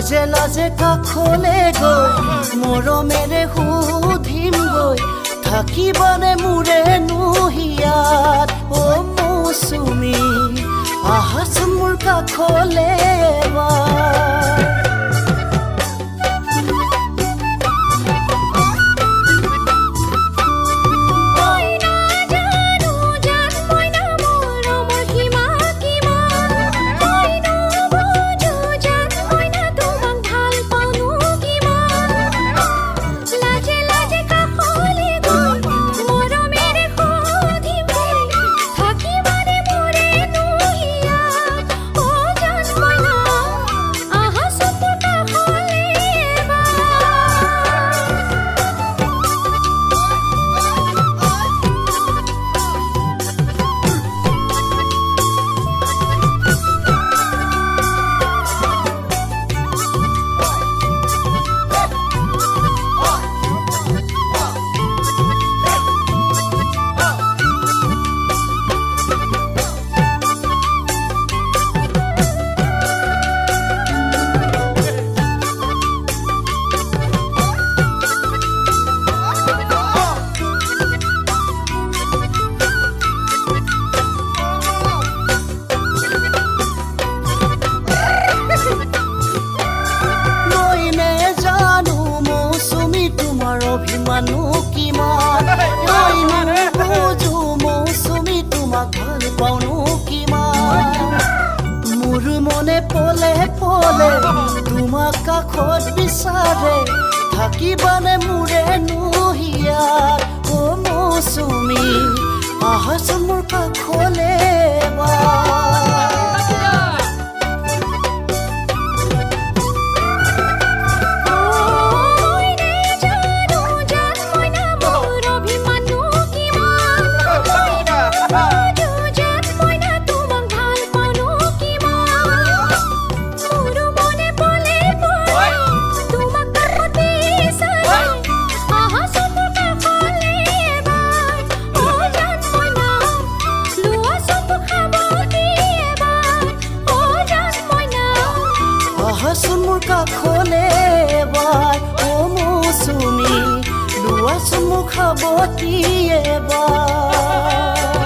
লাজে লাজে কাষলে গৈ মৰমেৰে সুধিম গৈ থাকিবানে মোৰে নুহিয়াত অ মৌচুমী আহাচোন মোৰ কাষলে এবাৰ অভিমানো কিমান বুজো মৌচুমী তোমাক ভাল পাওনো কিমান মোৰ মনে পলে পলে তোমাক কাষত বিচাৰে থাকিবানে মোৰে নুহিয়াত অ মৌচুমী আহাচোন মোৰ কাষলে এবাৰ আহাচোন মোৰ কাষলে এবাৰ অ মৌচুমী লোৱাচোন মোক সাৱটি এবাৰ